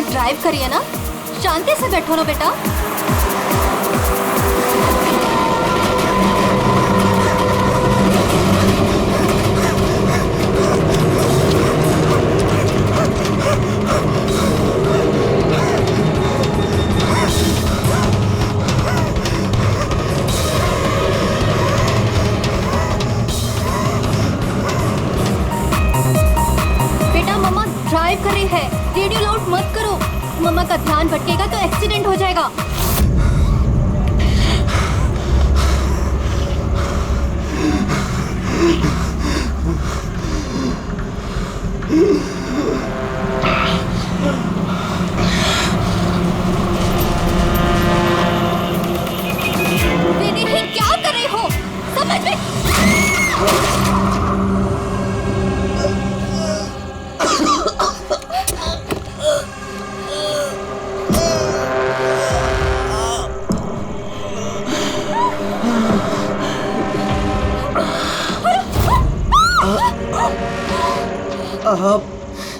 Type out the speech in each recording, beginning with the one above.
मम्मा drive करिए ना, शांति से बैठो ना बेटा। ड्राइव कर रही है, रेडियो लाउड मत करो, मम्मा का ध्यान भटकेगा तो एक्सीडेंट हो जाएगा। दीदी क्या कर रही हो, समझ में? आप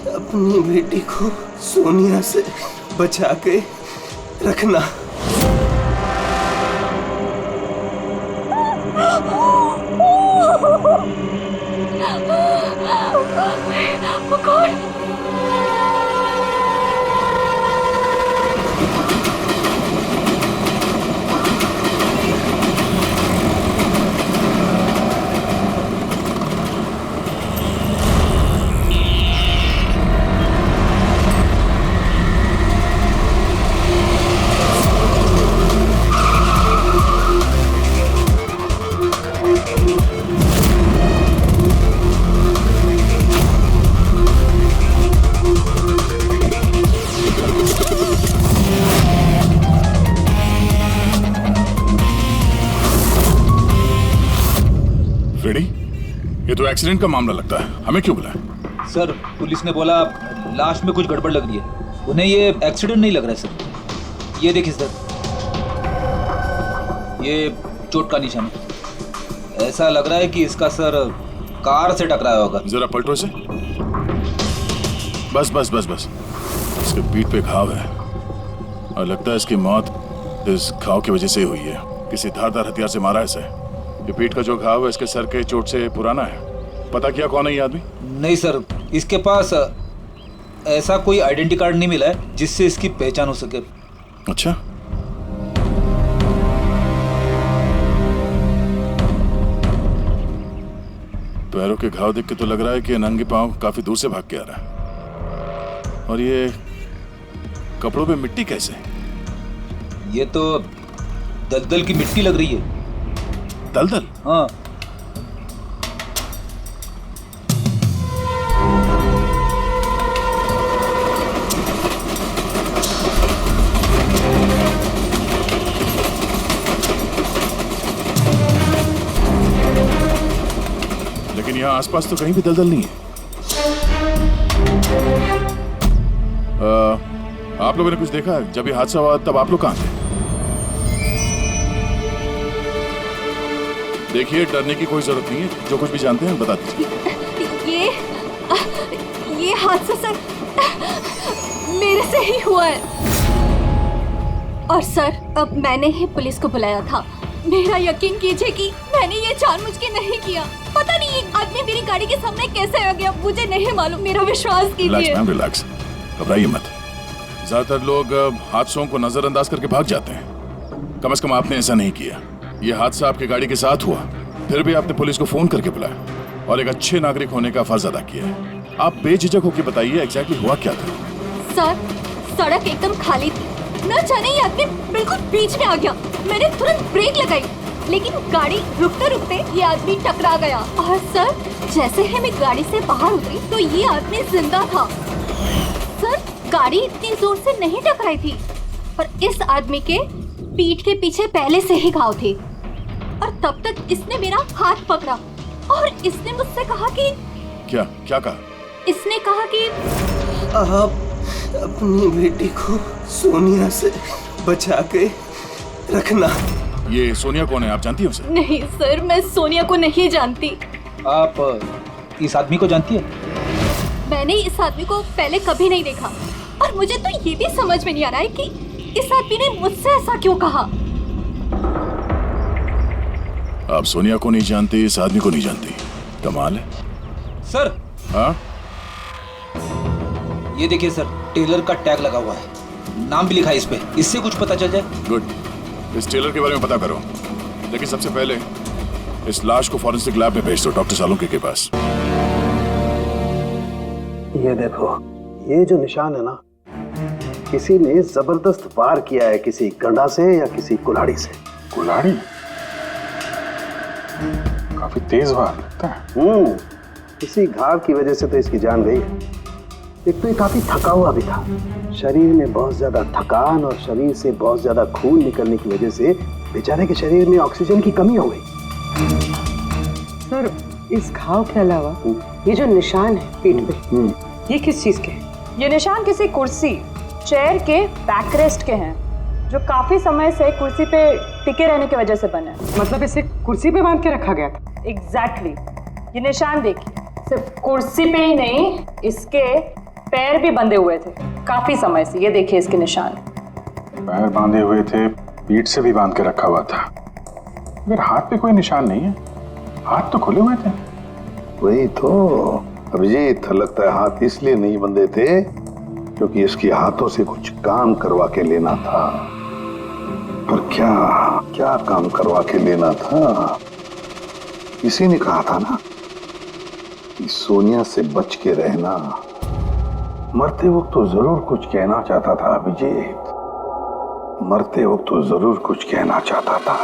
अपनी बेटी को सोनिया से बचा के रखना। वो कौन? ये तो एक्सीडेंट का मामला लगता है, हमें क्यों बुलाया? सर पुलिस ने बोला लाश में कुछ गड़बड़ लग रही है, उन्हें ये एक्सीडेंट नहीं लग रहा है सर। ये देखिए सर, ये चोट का निशान है, ऐसा लग रहा है कि इसका सर कार से टकराया होगा। जरा पलटो से। बस बस बस बस, इसके पीठ पे घाव है और लगता है इसकी मौत इस घाव की वजह से हुई है, किसी धारदार हथियार से मारा है इसे। ये पीठ का जो घाव है इसके सर के चोट से पुराना है। पता किया कौन है ये आदमी? नहीं सर, इसके पास ऐसा कोई आइडेंटिटी कार्ड नहीं मिला है जिससे इसकी पहचान हो सके। अच्छा, पैरों के घाव देख के तो लग रहा है कि नंगे पांव काफी दूर से भाग के आ रहा है। और ये कपड़ों पे मिट्टी कैसे? ये तो दलदल की मिट्टी लग रही है। दलदल? हाँ। लेकिन यहाँ आसपास तो कहीं भी दलदल नहीं है। आप लोगों ने कुछ देखा? जब ये हादसा हुआ तब आप लोग कहाँ थे? देखिए, डरने की कोई जरूरत नहीं है, जो कुछ भी जानते हैं बता दीजिए। ये हादसा सर मेरे से ही हुआ है। और सर अब मैंने ही पुलिस को बुलाया था। मेरा यकीन कीजिए कि मैंने ये जानबूझ के नहीं किया। पता नहीं ये आदमी मेरी गाड़ी के सामने कैसे आ गया, मुझे नहीं मालूम। मेरा विश्वास कीजिए। रिलैक्स मैम, रिलैक्स, घबराइए मत। ज्यादातर लोग हादसों को नजरअंदाज करके भाग जाते हैं, कम से कम आपने ऐसा नहीं किया। ये हादसा आपकी गाड़ी के साथ हुआ, फिर भी आपने पुलिस को फोन करके बुलाया और एक अच्छे नागरिक होने का फर्ज अदा किया है। आप बेझिझक होकर बताइए एग्जैक्टली हुआ क्या था। सर सड़क एकदम खाली थी, न जाने ये आदमी बिल्कुल बीच में आ गया। मैंने तुरंत ब्रेक लगाई, लेकिन गाड़ी रुकते रुकते ये आदमी टकरा गया। और सर जैसे ही मैं गाड़ी से बाहर उतरी तो ये आदमी जिंदा था। सर गाड़ी इतनी जोर से नहीं टकराई थी और इस आदमी के पीठ के पीछे पहले से ही घाव थे। और तब तक इसने मेरा हाथ पकड़ा और इसने मुझसे कहा कि क्या क्या कहा? इसने कहा कि आप अपनी बेटी को सोनिया से बचा के रखना। ये सोनिया कौन है, आप जानती हैं उसे? नहीं सर, मैं सोनिया को नहीं जानती। आप इस आदमी को जानती है? मैंने इस आदमी को पहले कभी नहीं देखा और और मुझे तो ये भी समझ में नहीं आ रहा है कि इस आदमी ने मुझसे ऐसा क्यों कहा। आप सोनिया को नहीं जानती, इस आदमी को नहीं जानती, कमाल है। सर हाँ, ये देखिए सर, टेलर का टैग लगा हुआ है, नाम भी लिखा है इस पे, इससे कुछ पता चल जाए। गुड। इस टेलर के बारे में पता करो, लेकिन सबसे पहले इस लाश को फॉरेंसिक लैब में भेज दो, डॉक्टर सालुंके के पास। ये देखो, ये जो निशान है ना, किसी ने जबरदस्त वार किया है, किसी गंडा से या किसी कुल्हाड़ी से। कुल्हाड़ी? काफी तेज वार लगता है। इसी घाव की वजह से तो इसकी जान गई है। एक तो ये काफी थका हुआ भी था, शरीर में बहुत ज्यादा थकान और शरीर से बहुत ज्यादा खून निकलने की वजह से बेचारे के शरीर में ऑक्सीजन की कमी हो गई। सर, इस घाव के अलावा ये जो निशान है पीठ पे, ये किस चीज के हैं? ये निशान किसी कुर्सी, चेयर के बैकरेस्ट के हैं, जो काफी समय से कुर्सी पे टिके रहने की वजह से बने। मतलब इसे कुर्सी पे बांध के रखा गया था? एग्जैक्टली। ये निशान देखिए, सिर्फ कुर्सी पे ही नहीं, इसके पैर भी बंधे हुए थे काफी समय से। ये देखिए इसके निशान। पैर बांधे हुए थे, पीठ से भी बांध के रखा हुआ था, मगर हाथ पे कोई निशान नहीं है। हाथ तो खुले हुए थे। वही तो अभिजीत, लगता है हाथ इसलिए नहीं बंधे थे क्योंकि इसके हाथों से कुछ काम करवा के लेना था। पर क्या क्या काम करवा के लेना था? इसी ने कहा था ना कि सोनिया से बच के रहना। मरते वक्त तो जरूर कुछ कहना चाहता था अभिजीत, मरते वक्त तो जरूर कुछ कहना चाहता था।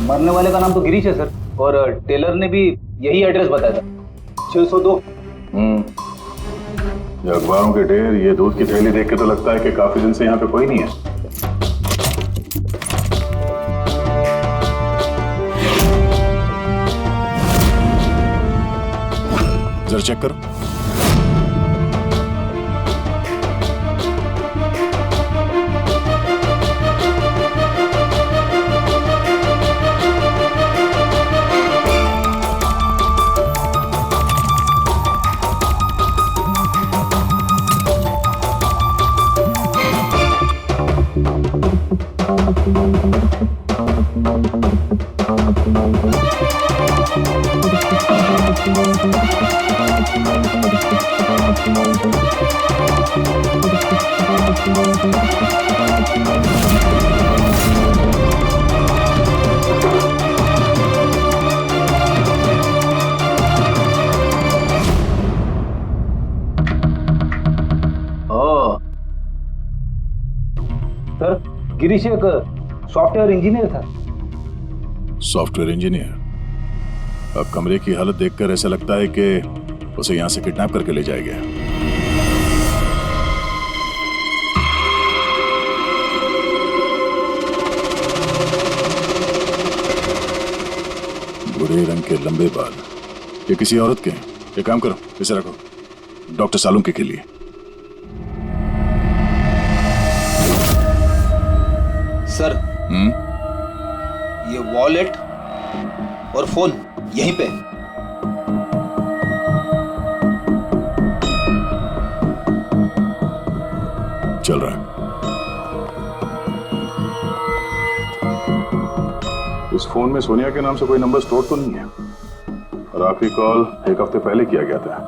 मरने वाले का नाम तो गिरीश है सर, और टेलर ने भी यही एड्रेस बताया था, 602। ये अखबारों के ढेर, ये दूध की थैली देख के तो लगता है कि काफी दिन से यहाँ पे कोई नहीं है। जरा चेक करो। सर, गिरीश एक सॉफ्टवेयर इंजीनियर था। Software engineer? अब कमरे की हालत देखकर ऐसा लगता है कि उसे यहां से किडनैप करके ले जाया गया। भूरे रंग के लंबे बाल, ये किसी औरत के हैं। एक काम करो, इसे रखो, डॉक्टर सालुंके के लिए। सर, ये वॉलेट और फोन यहीं पे। चल रहा है। इस फोन में सोनिया के नाम से कोई नंबर स्टोर तो नहीं है, और आखिरी कॉल एक हफ्ते पहले किया गया था।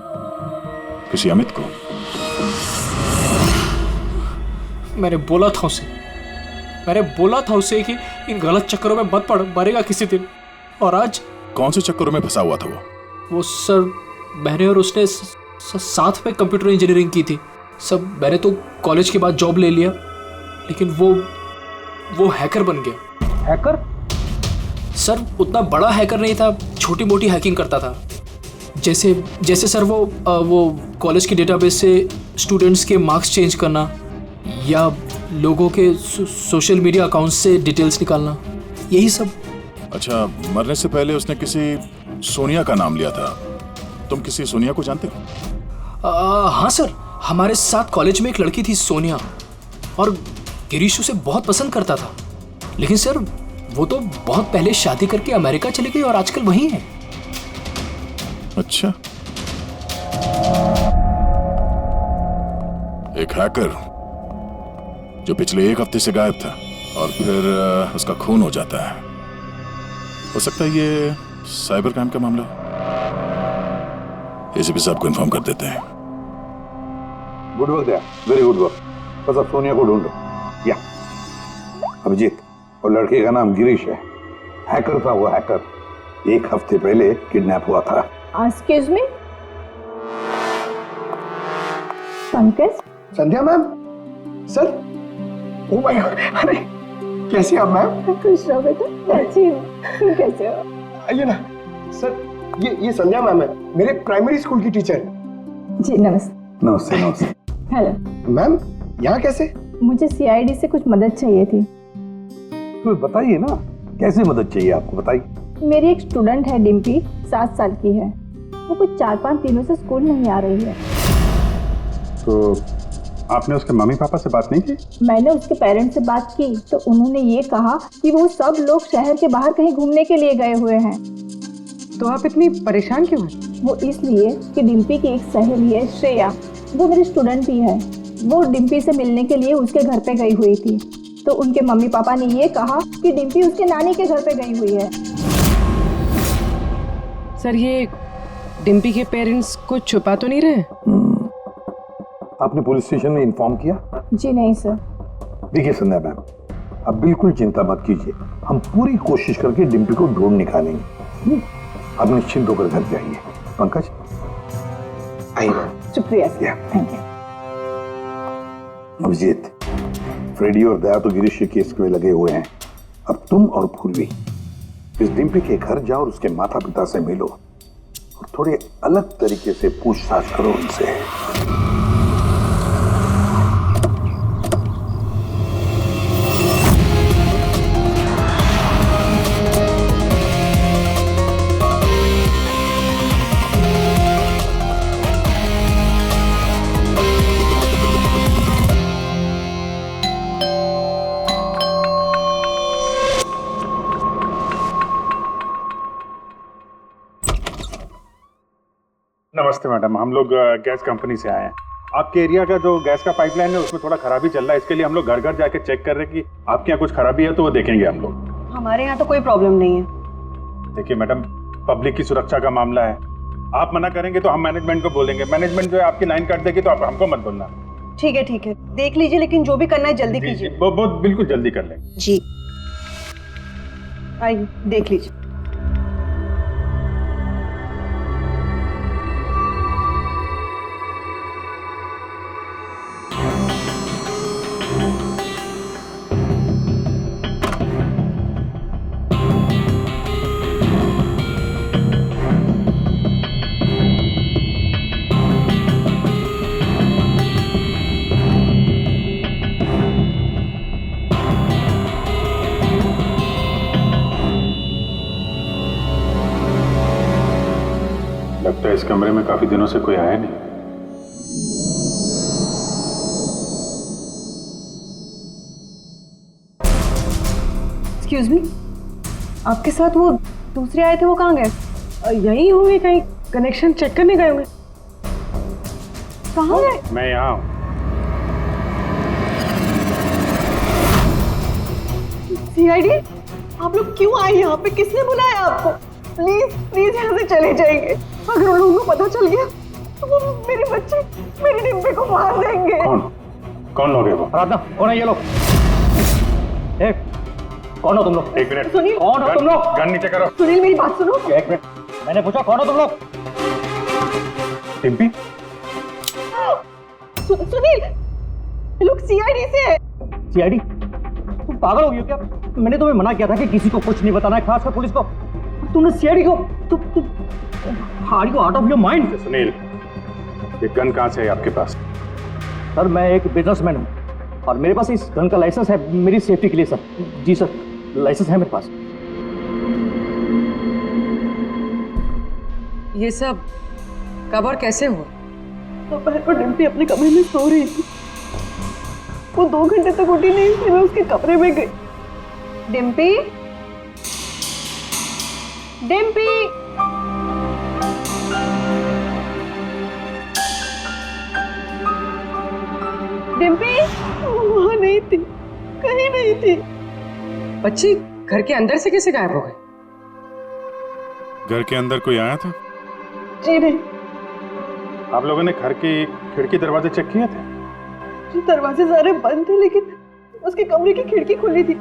किसी अमित को? मैंने बोला था उसे कि इन गलत चक्करों में मत पड़, मरेगा किसी दिन। और आज कौन से चक्करों में फंसा हुआ था वो? सर, मैंने और उसने साथ में कंप्यूटर इंजीनियरिंग की थी। सब मैंने तो कॉलेज के बाद जॉब ले लिया, लेकिन वो हैकर बन गया। हैकर? सर, उतना बड़ा हैकर नहीं था, छोटी मोटी हैकिंग करता था। जैसे सर वो कॉलेज के डेटाबेस से स्टूडेंट्स के मार्क्स चेंज करना, या लोगों के सोशल मीडिया अकाउंट्स से डिटेल्स निकालना, यही सब। अच्छा, मरने से पहले उसने किसी सोनिया का नाम लिया था, तुम किसी सोनिया को जानते हो? हाँ सर, हमारे साथ कॉलेज में एक लड़की थी सोनिया, और गिरीश उसे बहुत पसंद करता था। लेकिन सर वो तो बहुत पहले शादी करके अमेरिका चली गई और आजकल वहीं है। अच्छा, एक हैकर जो पिछले 1 हफ्ते से गायब था और फिर उसका खून हो जाता है। हो सकता है ये साइबर क्राइम का मामला हो। एसीपी साहब को इन्फॉर्म कर देते हैं। गुड वर्क यार, वेरी गुड वर्क। बस अब सोनिया को ढूंढो। या अभिजीत, और लड़के का नाम गिरीश है। हैकर था वो, हैकर 1 हफ्ते पहले किडनैप हुआ था। Excuse me, Pankaj. Sandhya ma'am, sir. Oh my God, अरे कैसे आप मैम? खुश रहो बेटा, अच्छी हूँ, तुम कैसे हो? आइए ना सर, ये संध्या मैम है, मेरे प्राइमरी स्कूल की टीचर। जी नमस्ते। नमस्ते नमस्ते। हेलो मैम, यहाँ कैसे? मुझे सीआईडी से कुछ मदद चाहिए थी। तो बताइए ना, कैसे मदद चाहिए आपको, बताइए। मेरी एक स्टूडेंट है डिम्पी, 7 साल की है। वो कुछ 4-5 दिनों से स्कूल नहीं आ रही है। तो आपने उसके मम्मी पापा से बात नहीं की? मैंने उसके पेरेंट्स से बात की तो उन्होंने ये कहा कि वो सब लोग शहर के बाहर कहीं घूमने के लिए गए हुए हैं। तो आप इतनी परेशान क्यों हैं? वो इसलिए कि डिम्पी की एक सहेली है श्रेया, वो मेरी स्टूडेंट भी है। वो डिम्पी से मिलने के लिए उसके घर पे गई हुई थी, तो उनके मम्मी पापा ने ये कहा कि डिम्पी उसके नानी के घर पे गई हुई है। सर, ये डिम्पी के पेरेंट्स कुछ छुपा तो नहीं रहे? आपने पुलिस स्टेशन में इन्फॉर्म किया? जी नहीं सर। देखिए संध्या मैम, अब बिल्कुल चिंता मत कीजिए, हम पूरी कोशिश करके डिम्पी को ढूंढ निकालेंगे। आप निश्चिंत होकर घर जाइए। पंकज आइए। शुक्रिया sir, thank you. Abhijeet, Freddie और दया तो गिरीश के केस में लगे हुए हैं। अब तुम और पूर्वी इस डिम्पी के घर जाओ और उसके माता पिता से मिलो और थोड़े अलग तरीके से पूछताछ करो उनसे। नमस्ते मैडम, हम लोग गैस कंपनी से आए हैं। आपके एरिया का जो गैस का पाइपलाइन है उसमें थोड़ा खराबी चल रहा है, इसके लिए हम लोग घर घर जाके चेक कर रहे हैं कि आपके यहाँ कुछ खराबी है तो वो देखेंगे हम लोग। हमारे यहाँ तो कोई प्रॉब्लम नहीं है। देखिए मैडम, पब्लिक की सुरक्षा का मामला है, आप मना करेंगे तो हम मैनेजमेंट को बोलेंगे, मैनेजमेंट जो है आपकी लाइन काट देगी तो आप हमको मत बोलना। ठीक है, देख लीजिए, लेकिन जो भी करना है जल्दी कीजिए। वो बिल्कुल जल्दी कर लेंगे। जी आइए, देख लीजिए। लगता है इस कमरे में काफी दिनों से कोई आया नहीं। एक्सक्यूज मी, आपके साथ वो दूसरे आए थे, वो कहाँ गए? यहीं होंगे, कहीं कनेक्शन चेक करने गए होंगे। कहाँ गए? मैं यहाँ हूँ। सीआईडी, आप लोग क्यों आए यहाँ पे? किसने बुलाया आपको? प्लीज यहाँ से चले जाएंगे। अगर उन लोगों को पता चल गया तो वो मेरे बच्चे, मेरे डिम्पी को मार देंगे। कौन लोग है वो? आराधना, कौन है ये लोग? कौन हो तुम लोग? एक मिनट, सुनील, कौन हो तुम लोग? गन नीचे करो। सुनील मेरी बात सुनो। एक मिनट, मैंने पूछा कौन हो तुम लोग? डिम्पी? सुनील, ये लोग सीआईडी से है। सीआईडी? तुम पागल हो गई हो क्या? मैंने तुम्हें मना किया था कि किसी को कुछ नहीं बताना है, खासकर पुलिस को। तुमने सीआईडी को हार्ड को out of your mind. Sunil, ये गन कहाँ से है आपके पास? सर, मैं एक बिजनेसमैन हूँ और मेरे पास इस गन का लाइसेंस है मेरी सेफ्टी के लिए सर। जी सर, लाइसेंस है मेरे पास। ये सब कब और कैसे हुआ? दोपहर को डिम्पी अपने कमरे में सो रही थी। वो 2 घंटे तक उठी नहीं, इसलिए मैं उसके कमरे में गई। डिम्पी, डिम्पी, डिम्पी वहां नहीं थी, कहीं नहीं थी। बच्ची घर के अंदर से कैसे गायब हो गई? घर के अंदर कोई आया था? जी नहीं। आप लोगों ने घर की खिड़की दरवाजे चेक किए थे? जी दरवाजे सारे बंद थे, लेकिन उसके कमरे की खिड़की खुली थी।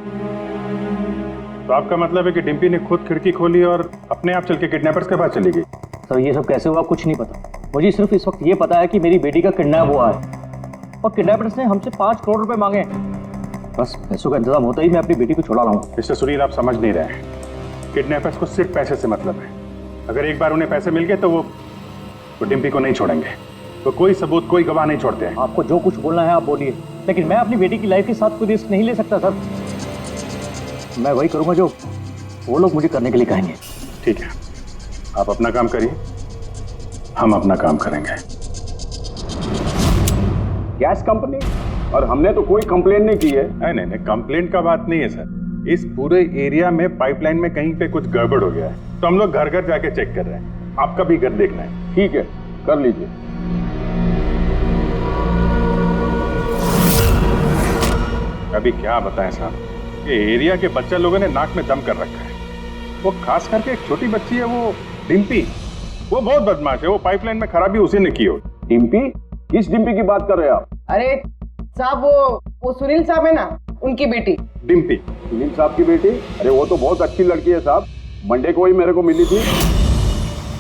तो आपका मतलब है कि डिम्पी ने खुद खिड़की खोली और अपने आप चल के किडनैपर्स के पास चली गई? सर ये सब कैसे हुआ कुछ नहीं पता। मुझे सिर्फ इस वक्त ये पता है कि मेरी बेटी का किडनैप हुआ है और किडनैपर्स ने हमसे 5 करोड़ रुपए मांगे हैं। बस पैसों का इंतजाम होता ही मैं अपनी बेटी को छुड़ा लाऊंगा। मिस्टर सुनील, आप समझ नहीं रहे हैं। किडनैपर्स को सिर्फ पैसे से मतलब है। अगर एक बार उन्हें पैसे मिल गए तो वो डिम्पी को नहीं छोड़ेंगे। तो कोई सबूत, कोई गवाह नहीं छोड़ते हैं। आपको जो कुछ बोलना है आप बोलिए, लेकिन मैं अपनी बेटी की लाइफ के साथ कोई रिस्क नहीं ले सकता सर। मैं वही करूंगा जो वो लोग मुझे करने के लिए कहेंगे। ठीक है, आप अपना काम करिए, हम अपना काम करेंगे। Gas company? और हमने तो कोई कंप्लेंट नहीं की है। नहीं नहीं, कंप्लेंट का बात नहीं है सर। इस पूरे एरिया में पाइपलाइन में कहीं पे कुछ गड़बड़ हो गया है, तो हम लोग घर घर जाके चेक कर रहे हैं। आपका भी घर देखना है। ठीक है, कर लीजिए। अभी क्या बताएं साहब, ये एरिया के बच्चा लोगों ने नाक में दम कर रखा है। वो खास करके एक छोटी बच्ची है, वो डिम्पी, वो बहुत बदमाश है। वो पाइपलाइन में खराबी उसी ने की हो। डिम्पी? किस डिम्पी की बात कर रहे हैं आप? अरे साहब, वो सुनील साहब है ना, उनकी बेटी। डिम्पी? सुनील साहब की बेटी? अरे वो तो बहुत अच्छी लड़की है साहब, मंडे को ही मेरे को मिली थी।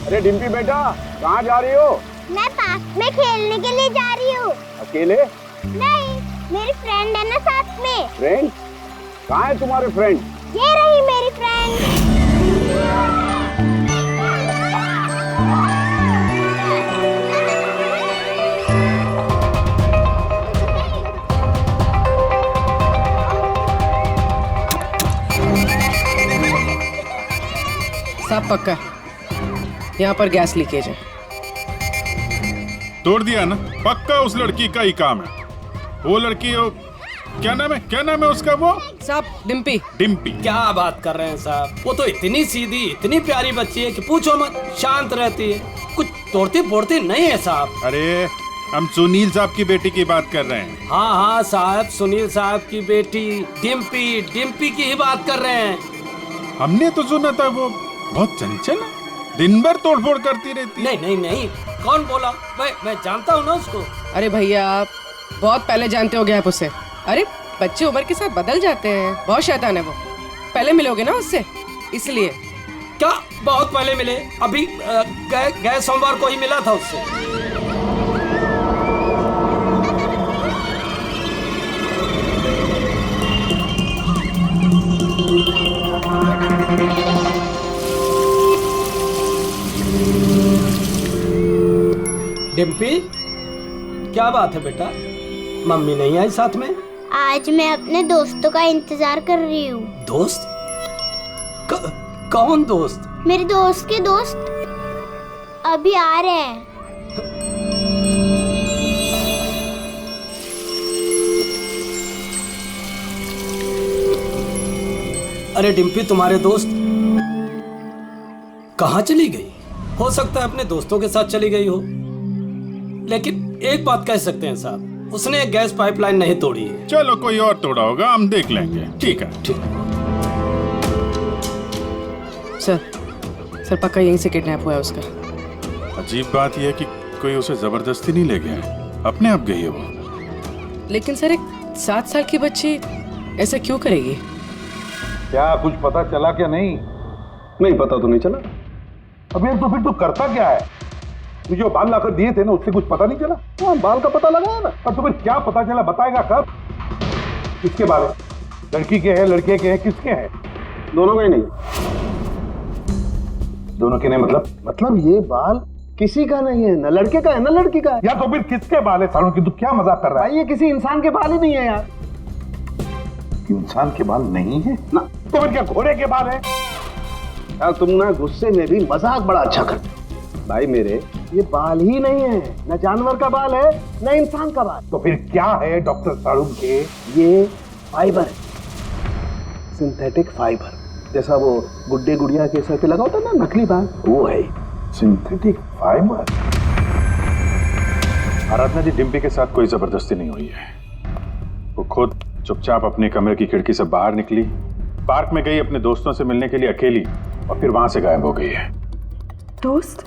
अरे डिम्पी बेटा, कहाँ जा रही हो? मैं पार्क में खेलने के लिए जा रही हूँ। अकेले? नहीं, मेरी फ्रेंड है ना साथ में। फ्रेंड? कहाँ है तुम्हारे फ्रेंड? ये रही मेरी फ्रेंड। साहब पक्का यहाँ पर गैस लीकेज है। तोड़ दिया ना, पक्का उस लड़की का ही काम है। वो लड़की, क्या नाम है, क्या नाम है उसका? वो साहब डिम्पी। डिम्पी? क्या बात कर रहे हैं साहब, वो तो इतनी सीधी, इतनी प्यारी बच्ची है कि पूछो मत। शांत रहती है, कुछ तोड़ती फोड़ती नहीं है साहब। अरे हम सुनील साहब की बेटी की बात कर रहे हैं। हाँ हाँ साहब, सुनील साहब की बेटी डिम्पी, डिम्पी की ही बात कर रहे हैं। हमने तो सुना था वो बहुत चंचल है, दिन भर तोड़फोड़ करती रहती। नहीं नहीं नहीं, कौन बोला? मैं जानता हूँ ना उसको। अरे भैया, आप बहुत पहले जानते हो गैप उसे। अरे बच्चे उम्र के साथ बदल जाते हैं, बहुत शैतान है वो। पहले मिलोगे ना उससे, इसलिए। क्या बहुत पहले मिले? अभी गए सोमवार को ही मिला था उससे। डिम्पी, क्या बात है बेटा, मम्मी नहीं आई साथ में? आज मैं अपने दोस्तों का इंतजार कर रही हूँ। दोस्त? कौन दोस्त? मेरे दोस्त के दोस्त अभी आ रहे हैं। अरे डिम्पी, तुम्हारे दोस्त कहाँ चली गई? हो सकता है अपने दोस्तों के साथ चली गई हो, लेकिन एक बात कह सकते हैं साहब, उसने गैस पाइपलाइन नहीं तोड़ी है। चलो कोई और तोड़ा होगा, हम देख लेंगे। ठीक है, ठीक। सर पक्का यहीं से किडनैप हुआ है उसका। अजीब बात यह है कि कोई उसे जबरदस्ती नहीं ले गया है, अपने आप गई है वो। लेकिन सर, एक 7 साल की बच्ची ऐसा क्यों करेगी? क्या कुछ पता चला क्या? नहीं पता तो नहीं चला। अबे तो फिर तू करता क्या है? तू जो बाल लाकर दिए थे ना, उससे कुछ पता नहीं चला? हाँ, बाल का पता लगा ना, पर तुम्हें क्या पता चला? बताएगा कब? किसके बाल है? लड़की के हैं, लड़के के हैं, किसके हैं? दोनों के नहीं। दोनों के नहीं मतलब ये बाल किसी का नहीं है, ना लड़के का है ना लड़की का है। या तो फिर किसके बाल है? सालों की तू क्या मजाक कर रहा है? ये किसी इंसान के बाल ही नहीं है यार। इंसान के बाल नहीं है ना, तो फिर क्या घोड़े के बाल है? यार तुम ना गुस्से में भी मजाक बड़ा अच्छा करते भाई मेरे। ये बाल ही नहीं है, न जानवर का बाल है न इंसान का बाल। तो फिर क्या है डॉक्टर साड़ू के? ये फाइबर है, सिंथेटिक फाइबर, जैसा वो गुड्डे गुड़िया के सर पे लगा होता है ना नकली बाल, वो है सिंथेटिक फाइबर। आराधना जी, डिम्पी के साथ कोई जबरदस्ती नहीं हुई है। वो खुद चुपचाप अपने कमरे की खिड़की से बाहर निकली, पार्क में गई अपने दोस्तों से मिलने के लिए अकेली, और फिर वहां से गायब हो गई है। दोस्त?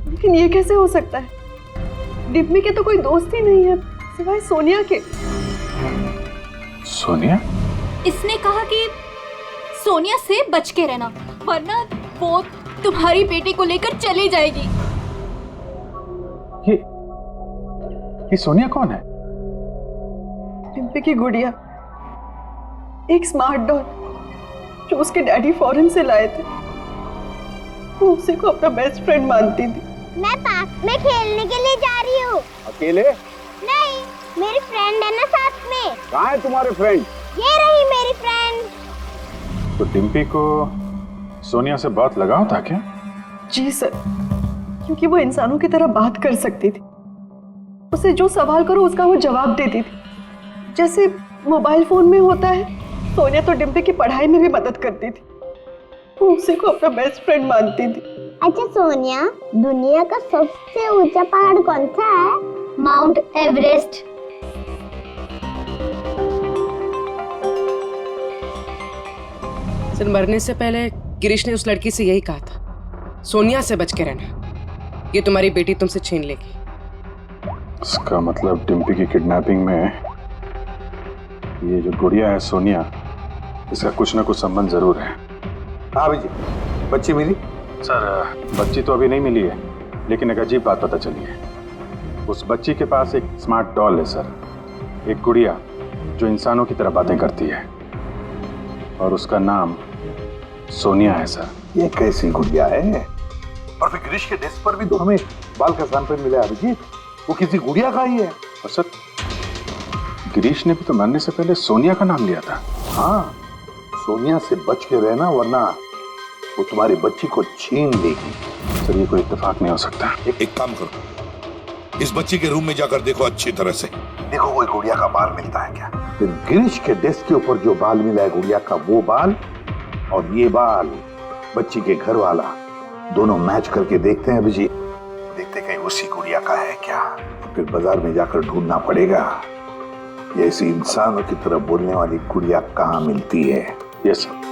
लेकिन ये कैसे हो सकता है? डिम्पी के तो कोई दोस्त ही नहीं है सिवाय सोनिया के। सोनिया? इसने कहा कि सोनिया से बच के रहना, वरना वो तुम्हारी बेटी को लेकर चली जाएगी। ये सोनिया कौन है? डिम्पी की गुड़िया, एक स्मार्ट डॉल जो उसके डैडी फॉरेन से लाए थे। वो उसी को अपना बेस्ट फ्रेंड मानती थी। मैं पार्क में खेलने के लिए जा रही हूँ। अकेले? नहीं, मेरी फ्रेंड है ना साथ में। कहाँ है तुम्हारे फ्रेंड? ये रही मेरी फ्रेंड। तो डिम्पी को सोनिया से बहुत लगाव था क्या? जी सर, क्योंकि वो इंसानों की तरह बात कर सकती थी। उसे जो सवाल करो उसका वो जवाब देती थी, जैसे मोबाइल फोन में होता है। सोनिया तो डिम्पी की पढ़ाई में भी मदद करती थी। वो उसी को अपना बेस्ट फ्रेंड मानती थी। अच्छा सोनिया, दुनिया का सबसे ऊंचा पहाड़ कौन सा है? Mount Everest. सर, मरने से पहले गिरीश ने उस लड़की से यही कहा था, सोनिया से बच के रहना, ये तुम्हारी बेटी तुमसे छीन लेगी। इसका मतलब डिम्पी की किडनैपिंग में ये जो गुड़िया है सोनिया, इसका कुछ ना कुछ संबंध जरूर है। हाँ जी, बच्ची मिली? सर, बच्ची तो अभी नहीं मिली है, लेकिन एक अजीब बात पता चली है। उस बच्ची के पास एक स्मार्ट डॉल है सर, एक गुड़िया जो इंसानों की तरह बातें करती है, और उसका नाम सोनिया है सर। ये कैसी गुड़िया है? और फिर गिरीश के डेस्क पर भी तो हमें बाल का सैंपल मिला है अभिजीत, वो किसी गुड़िया का ही है। और सर, गिरीश ने भी तो मरने से पहले सोनिया का नाम लिया था। हाँ, सोनिया से बच के रहना, वरना वो तुम्हारी बच्ची को छीन लेगी। सर, ये कोई इत्तेफाक नहीं हो सकता। एक काम करो, इस बच्ची के रूम में जाकर देखो अच्छी तरह से। देखो कोई गुड़िया का बाल मिलता है क्या? फिर गिरीश के डेस्क के ऊपर जो बाल मिला है गुड़िया का, वो बाल और ये बाल बच्ची के घर वाला, दोनों मैच करके देखते हैं अभिजीत। देखते कहीं उसी गुड़िया का है क्या? फिर बाजार में जाकर ढूंढना पड़ेगा ये ऐसी इंसानों की तरह बोलने वाली गुड़िया कहाँ मिलती है। Yes sir.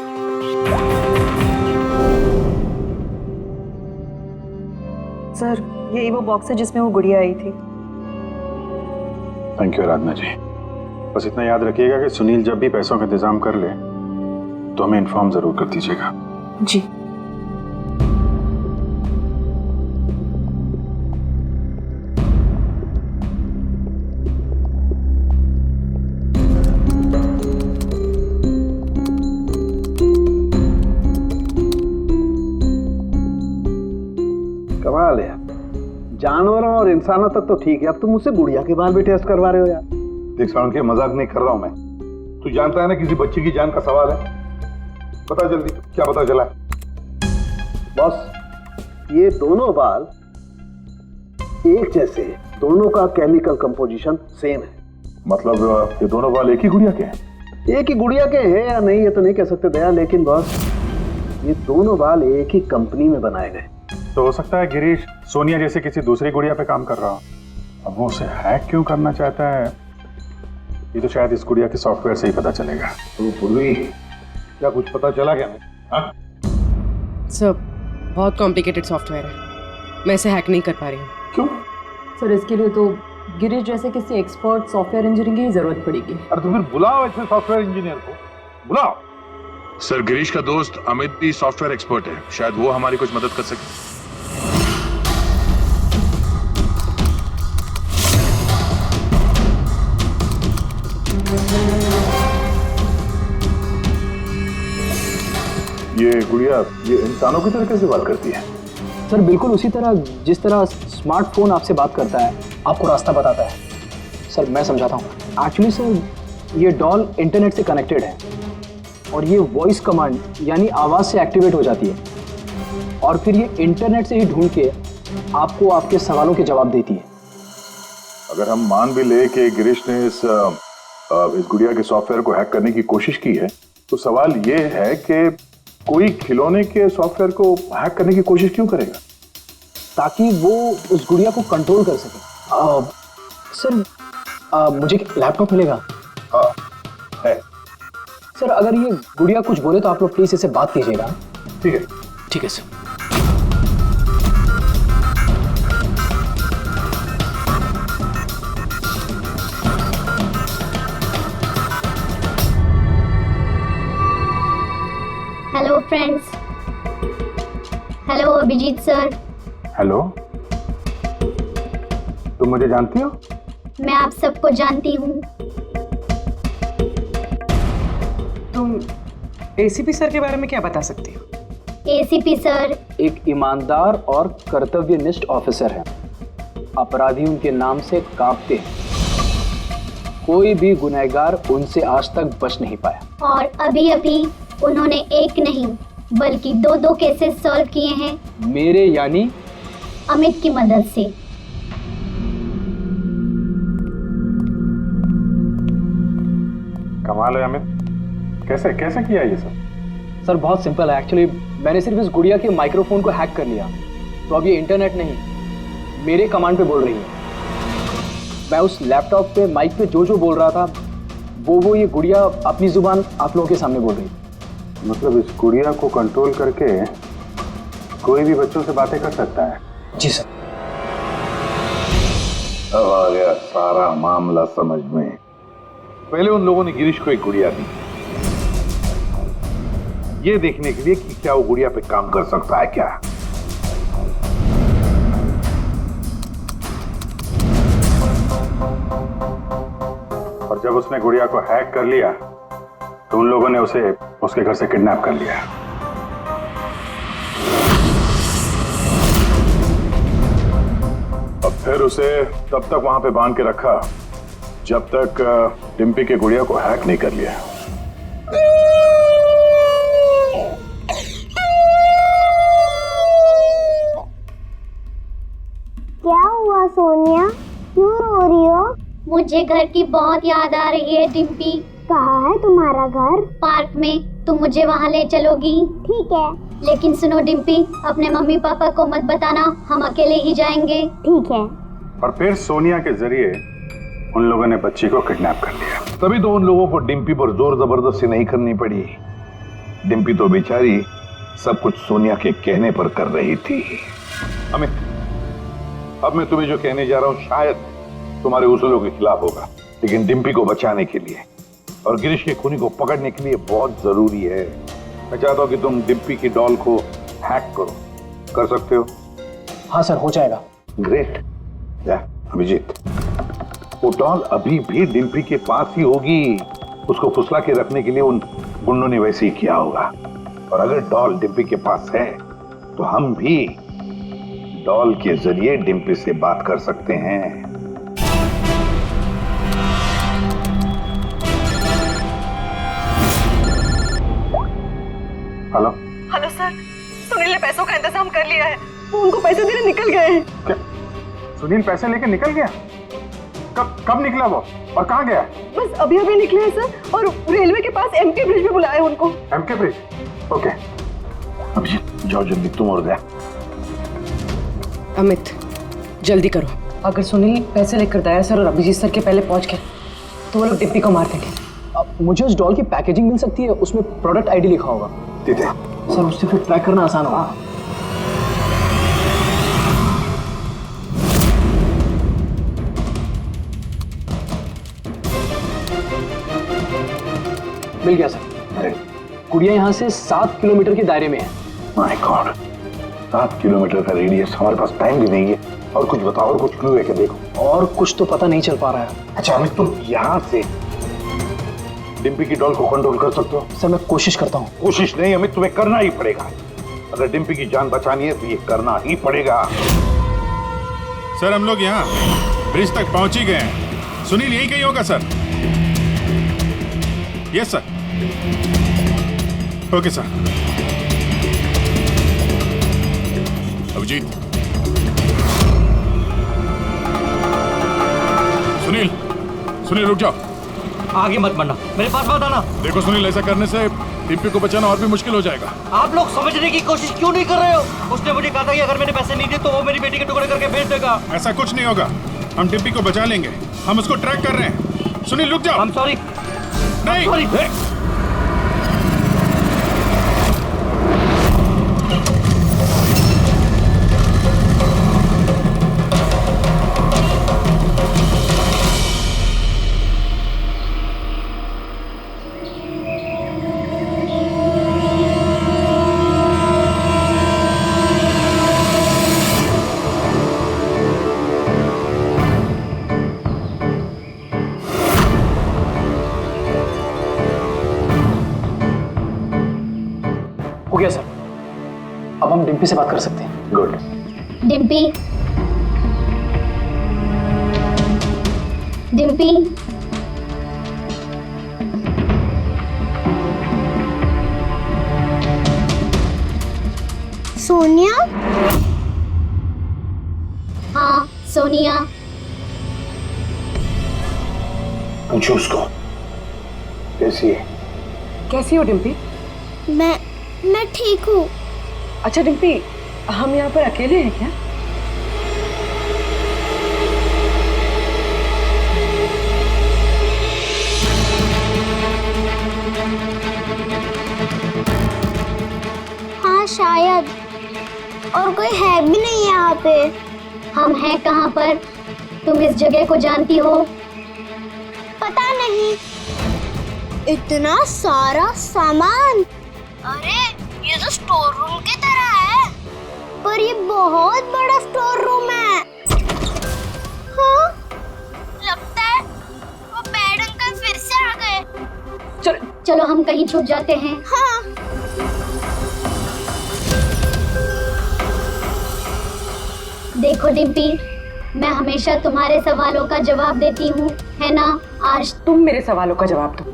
सर, यही वो बॉक्स है जिसमें वो गुड़िया आई थी। थैंक यू आराधना जी। बस इतना याद रखिएगा कि सुनील जब भी पैसों का इंतजाम कर ले तो हमें इन्फॉर्म जरूर कर दीजिएगा। जी। कमाल है, जानवरों और इंसानों तक तो ठीक है, अब तुम मुझसे गुड़िया के बाल भी टेस्ट करवा रहे हो यार। देख साउंड के मजाक नहीं कर रहा हूं मैं, तू जानता है ना किसी बच्ची की जान का सवाल है। बता जल्दी, क्या पता चला? बॉस, ये दोनों बाल एक जैसे हैं, दोनों का केमिकल कंपोजिशन सेम है। मतलब ये दोनों बाल एक ही गुड़िया के हैं? एक ही गुड़िया के हैं या नहीं ये तो नहीं कह सकते दया, लेकिन बॉस ये दोनों बाल एक ही कंपनी में बनाए गए। तो हो सकता है गिरीश सोनिया जैसे किसी दूसरी गुड़िया पे काम कर रहा हो। अब वो उसे हैक क्यों करना चाहता है, ये तो शायद इस गुड़िया के सॉफ्टवेयर से ही पता चलेगा। तो पूर्वी, क्या कुछ पता चला क्या? सर, बहुत कॉम्प्लिकेटेड सॉफ्टवेयर है, मैं इसे हैक नहीं कर पा रही हूँ। क्यों? सर, इसके लिए तो गिरीश जैसे किसी एक्सपर्ट सॉफ्टवेयर इंजीनियर की जरूरत पड़ेगी। अरे तो फिर बुलाओ ऐसे सॉफ्टवेयर इंजीनियर को, बुलाओ। सर, गिरीश का दोस्त अमित भी सॉफ्टवेयर एक्सपर्ट है, शायद वो हमारी कुछ मदद कर सके। ये गुड़िया ये इंसानों की तरह कैसे बात करती है? सर, बिल्कुल उसी तरह जिस तरह स्मार्टफोन आपसे बात करता है, आपको रास्ता बताता है। सर, मैं समझाता हूँ। एक्चुअली सर, ये डॉल इंटरनेट से कनेक्टेड है और ये वॉइस कमांड यानी आवाज़ से एक्टिवेट हो जाती है, और फिर ये इंटरनेट से ही ढूंढ के आपको आपके सवालों के जवाब देती है। अगर हम मान भी ले कि गिरीश ने इस गुड़िया के सॉफ्टवेयर को हैक करने की कोशिश की है, तो सवाल ये है कि कोई खिलौने के सॉफ्टवेयर को हैक करने की कोशिश क्यों करेगा? ताकि वो उस गुड़िया को कंट्रोल कर सके। सर मुझे लैपटॉप मिलेगा? हाँ है। सर अगर ये गुड़िया कुछ बोले तो आप लोग प्लीज इसे बात कीजिएगा। ठीक है। ठीक है sir. Hello friends. Hello Abhijeet sir. Hello, तुम मुझे जानती हो? मैं आप सबको जानती हूँ। तुम एसीपी सर के बारे में क्या बता सकती हो? एसीपी सर एक ईमानदार और कर्तव्यनिष्ठ ऑफिसर है। अपराधी उनके नाम से कांपते हैं। कोई भी गुनहगार उनसे आज तक बच नहीं पाया। और अभी अभी उन्होंने एक नहीं बल्कि दो केसेस सॉल्व किए हैं मेरे यानी अमित की मदद से। कमाल है अमित, कैसे कैसे किया ये सब? सर बहुत सिंपल है एक्चुअली। मैंने सिर्फ इस गुड़िया के माइक्रोफोन को हैक कर लिया, तो अब ये इंटरनेट नहीं मेरे कमांड पे बोल रही है। मैं उस लैपटॉप पे माइक पे जो बोल रहा था वो ये गुड़िया अपनी जुबान आप लोगों के सामने बोल रही है। मतलब इस गुड़िया को कंट्रोल करके कोई भी बच्चों से बातें कर सकता है? जी सर। अब आ गया सारा मामला समझ में। पहले उन लोगों ने गिरीश को एक गुड़िया दी, ये देखने के लिए कि क्या वो गुड़िया पे काम कर सकता है क्या। और जब उसने गुड़िया को हैक कर लिया तो उन लोगों ने उसे उसके घर से किडनैप कर लिया। और फिर उसे तब तक वहां पे बांध के रखा जब तक डिम्पी के गुड़िया को हैक नहीं कर लिया। क्या हुआ सोनिया, क्यों रो रही हो? मुझे घर की बहुत याद आ रही है डिम्पी। कहाँ है तुम्हारा घर? पार्क में। तुम मुझे वहाँ ले चलोगी? ठीक है। लेकिन सुनो डिम्पी, अपने मम्मी पापा को मत बताना, हम अकेले ही जाएंगे। ठीक है। और फिर सोनिया के जरिए उन लोगों ने बच्ची को किडनैप कर लिया। तभी तो उन लोगों को डिम्पी पर जोर जबरदस्ती नहीं करनी पड़ी। डिम्पी तो बेचारी सब कुछ सोनिया के कहने पर कर रही थी। अमित, अब मैं तुम्हें जो कहने जा रहा हूं शायद तुम्हारे उसूलों के खिलाफ होगा, लेकिन डिम्पी को बचाने के लिए और गिरीश के खूनी को पकड़ने के लिए बहुत जरूरी है। मैं चाहता हूं कि तुम डिम्पी की डॉल को हैक करो। कर सकते हो? हाँ सर, हो जाएगा। ग्रेट। या अभिजीत, वो डॉल अभी भी डिम्पी के पास ही होगी। उसको फुसला के रखने के लिए उन गुंडों ने वैसे ही किया होगा। और अगर डॉल डिम्पी के पास है तो हम भी डॉल के जरिए डिम्पी से बात कर सकते हैं। हेलो हेलो सर, सुनील ने पैसों का इंतजाम कर लिया है। वो उनको पैसे देने निकल गए हैं। क्या सुनील पैसे लेके निकल गया? कब निकला वो और कहाँ गया? बस अभी अभी निकले हैं सर, और रेलवे के पास एमके ब्रिज पे बुलाया है उनको। MK bridge? ओके। अभिजीत जाओ जल्दी, तुम और गया। अमित जल्दी करो। अगर सुनील पैसे लेकर दया सर और अभिजीत सर के पहले पहुंच गए तो वो लोग डिप्पी को मार देंगे। मुझे उस डॉल की पैकेजिंग मिल सकती है, उसमें प्रोडक्ट आईडी लिखा होगा। दीदी सर उससे फिर ट्रैक करना आसान होगा। मिल गया सर। गुड़िया यहाँ से 7 किलोमीटर के दायरे में है। माय गॉड, 7 किलोमीटर का रेडियस। हमारे पास टाइम भी नहीं है। और कुछ बताओ, और कुछ क्लू है क्या? देखो और कुछ तो पता नहीं चल पा रहा है। अच्छा अमित, तुम यहाँ से डिम्पी की डॉल को कंट्रोल कर सकते हो? सर मैं कोशिश करता हूँ। कोशिश नहीं अमित, तुम्हें करना ही पड़ेगा। अगर डिम्पी की जान बचानी है तो ये करना ही पड़ेगा। सर हम लोग यहाँ ब्रिज तक पहुंच ही गए हैं। सुनील यही कहीं होगा sir. Yes sir. Okay sir. Abhijeet Sunil, Sunil रुक जाओ। आगे मत बढ़ना, मेरे पास मत आना। देखो सुनील, ऐसा करने से डिम्पी को बचाना और भी मुश्किल हो जाएगा। आप लोग समझने की कोशिश क्यों नहीं कर रहे हो? उसने मुझे कहा था कि अगर मैंने पैसे नहीं दिए तो वो मेरी बेटी के टुकड़े करके भेज देगा। ऐसा कुछ नहीं होगा, हम डिम्पी को बचा लेंगे, हम उसको ट्रैक कर रहे हैं। सुनील रुक जाओ। I'm sorry। नहीं। Sorry। हो गया सर, अब हम डिम्पी से बात कर सकते हैं। गुड। डिम्पी, डिम्पी, सोनिया? हाँ सोनिया। पूछो उसको कैसी है। कैसी हो डिम्पी? मैं ठीक हूँ। अच्छा डिम्पी, हम यहाँ पर अकेले हैं क्या? हाँ शायद, और कोई है भी नहीं यहाँ पे। हम हैं कहाँ पर? तुम इस जगह को जानती हो? पता नहीं। इतना सारा सामान। अरे ये तो स्टोर रूम की तरह है, पर ये बहुत बड़ा स्टोर रूम है। हाँ, लगता है वो बैड अंकल फिर से आ गए। चलो हम कहीं छुप जाते हैं। हाँ। देखो डिम्पी, मैं हमेशा तुम्हारे सवालों का जवाब देती हूँ, है ना? आज तुम मेरे सवालों का जवाब दो।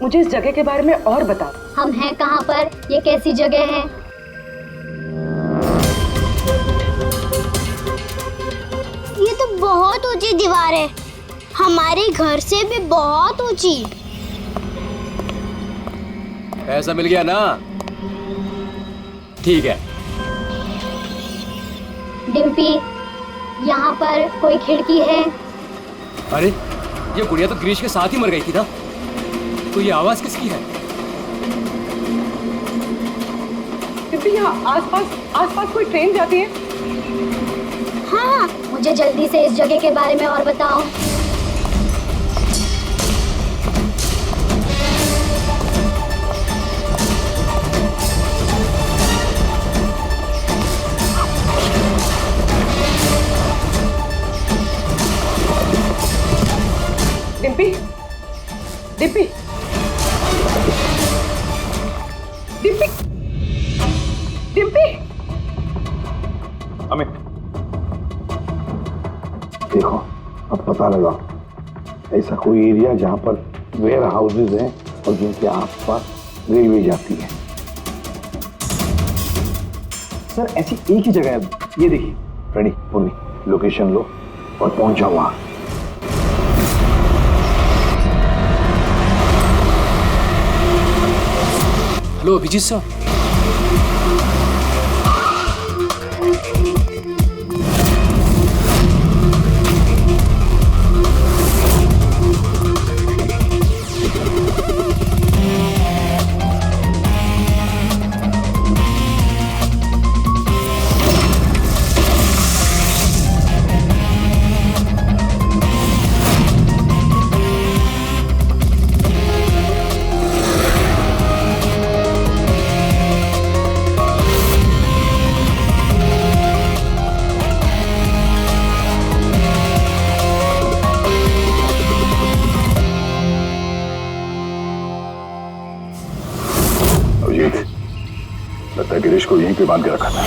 मुझे इस जगह के बारे में और बताओ। हम हैं कहाँ पर? ये कैसी जगह है? ये तो बहुत ऊंची दीवार है, हमारे घर से भी बहुत ऊंची। पैसा मिल गया ना? ठीक है। डिम्पी, यहाँ पर कोई खिड़की है? अरे ये गुड़िया तो ग्रीश के साथ ही मर गई थी ना, तो ये आवाज किसकी है? डिम्पी, यहाँ आसपास कोई ट्रेन जाती है? हाँ, मुझे जल्दी से इस जगह के बारे में और बताओ। डिम्पी, डिम्पी, डिम्पी, डिम्पी। अमित, देखो अब पता लगा ऐसा कोई एरिया जहां पर वेयर हाउसेज हैं और जिनके आसपास रेलवे जाती है। सर ऐसी एक ही जगह है, ये देखिए। रेडी पुनी, लोकेशन लो और पहुंच जाओ वहां। Hello Abhijeet sir. लगता है गिरीश को यहीं पे बांध के रखा था।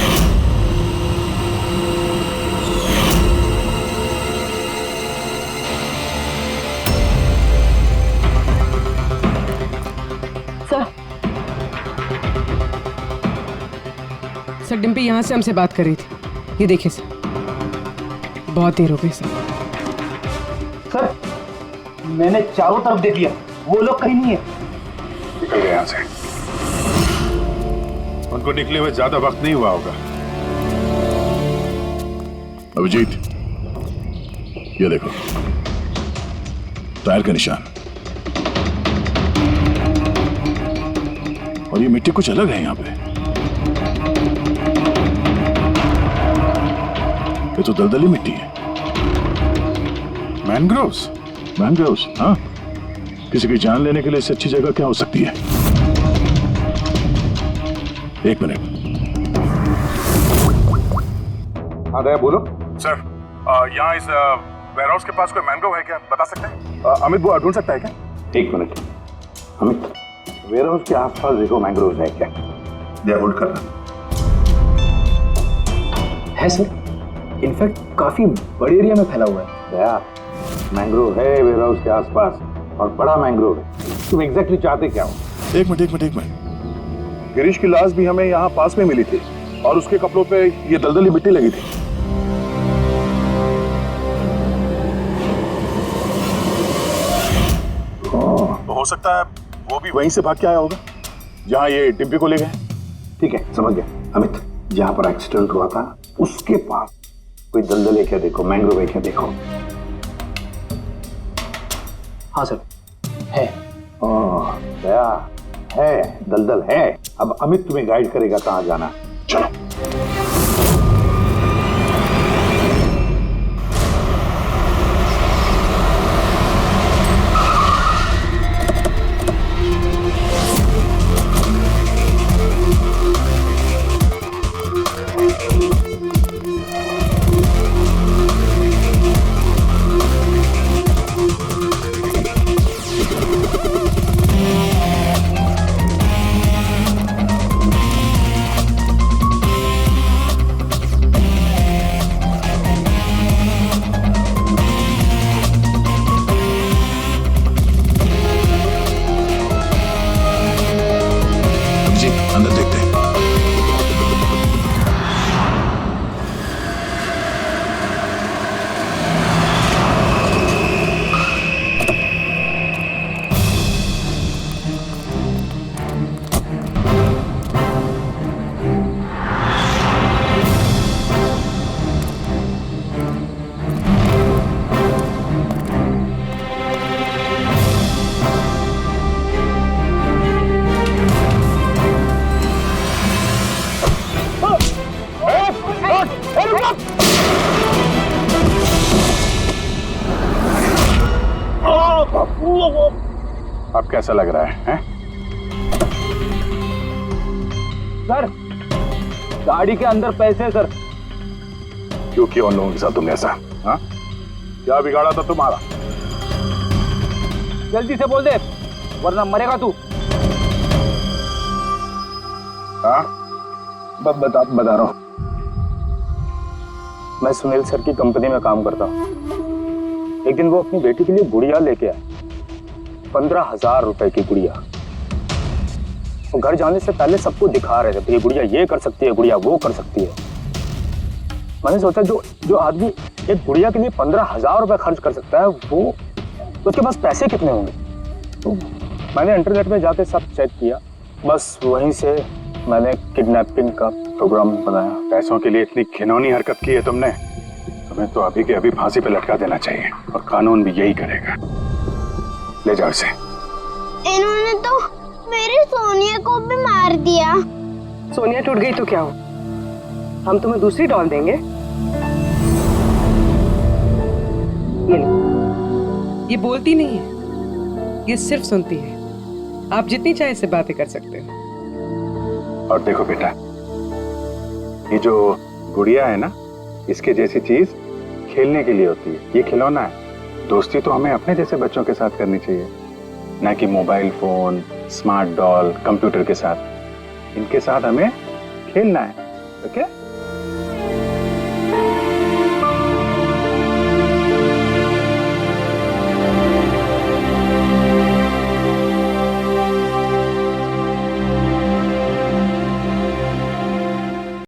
सर डिम्पी यहाँ से हमसे बात कर रही थी। ये देखिए सर, बहुत देर हो गई सर। सर मैंने चारों तरफ देख लिया, वो लोग कहीं नहीं है। निकल गए यहाँ से। उनको निकले हुए ज्यादा वक्त नहीं हुआ होगा। अभिजीत, ये देखो टायर का निशान, और ये मिट्टी कुछ अलग है यहाँ पे। ये तो दलदली मिट्टी है। मैनग्रोव्स? मैनग्रोव्स, हाँ। किसी की जान लेने के लिए इससे अच्छी जगह क्या हो सकती है? एक मिनट। हाँ दया बोलो। सर, यहाँ इस वेयरहाउस के पास कोई मैंग्रोव है क्या, बता सकते हैं? अमित वो ढूंढ सकता है क्या? एक मिनट अमित, वेयरहाउस के आसपास देखो मैंग्रोव है क्या? दया होल्ड करना। है सर, इनफैक्ट काफी बड़े एरिया में फैला हुआ है। दया, मैंग्रोव है वेयरहाउस के आसपास और बड़ा मैंग्रोव है। तुम एग्जैक्टली चाहते क्या हो? एक मिनट। गिरीश की लाश भी हमें यहाँ पास में मिली थी और उसके कपड़ों पे ये दलदली मिट्टी लगी थी। तो हो सकता है वो भी वहीं से भाग के आया होगा जहाँ ये डिम्पी को ले गए। ठीक है, समझ गया अमित। जहां पर एक्सीडेंट हुआ था उसके पास कोई दलदल है क्या देखो, मैंग्रोव है क्या देखो। हाँ सर, है। दया, है दलदल है। अब अमित तुम्हें गाइड करेगा कहां जाना। चलो। अंदर देखते हैं। अब कैसा लग रहा है? सर, गाड़ी के अंदर पैसे सर। क्यों किया उन लोगों के साथ तुमने ऐसा? हाँ, क्या बिगाड़ा था तुम्हारा? जल्दी से बोल दे वरना मरेगा तू। हाँ, बता रहा हूँ। मैं सुनील सर की कंपनी में काम करता हूँ। एक दिन वो अपनी बेटी के लिए गुड़िया लेके आए, 15,000 रुपए की गुड़िया। वो घर जाने से पहले सबको दिखा रहे थे, ये गुड़िया ये कर सकती है, गुड़िया वो कर सकती है। मैंने सोचा जो आदमी एक गुड़िया के लिए 15,000 रुपए खर्च कर सकता है, वो उसके पास पैसे कितने होंगे? तो मैंने इंटरनेट में जाके सब चेक किया, बस वहीं से मैंने किडनैपिंग का प्रोग्राम बनाया। पैसों के लिए इतनी घिनौनी हरकत की है तुमने, तुम्हें तो अभी के अभी फांसी पे लटका देना चाहिए और कानून भी यही करेगा। ले जाओ इसे। इन्होंने तो मेरी सोनिया को भी मार दिया। सोनिया टूट गई तो क्या हो, हम तुम्हें दूसरी डॉल देंगे। ये लो। ये बोलती नहीं है, ये सिर्फ सुनती है। आप जितनी चाहे इससे बातें कर सकते हो। और देखो बेटा, ये जो गुड़िया है ना, इसके जैसी चीज खेलने के लिए होती है, ये खिलौना है। दोस्ती तो हमें अपने जैसे बच्चों के साथ करनी चाहिए, ना कि mobile phone, smart doll, computer के साथ। इनके साथ हमें खेलना है, ओके?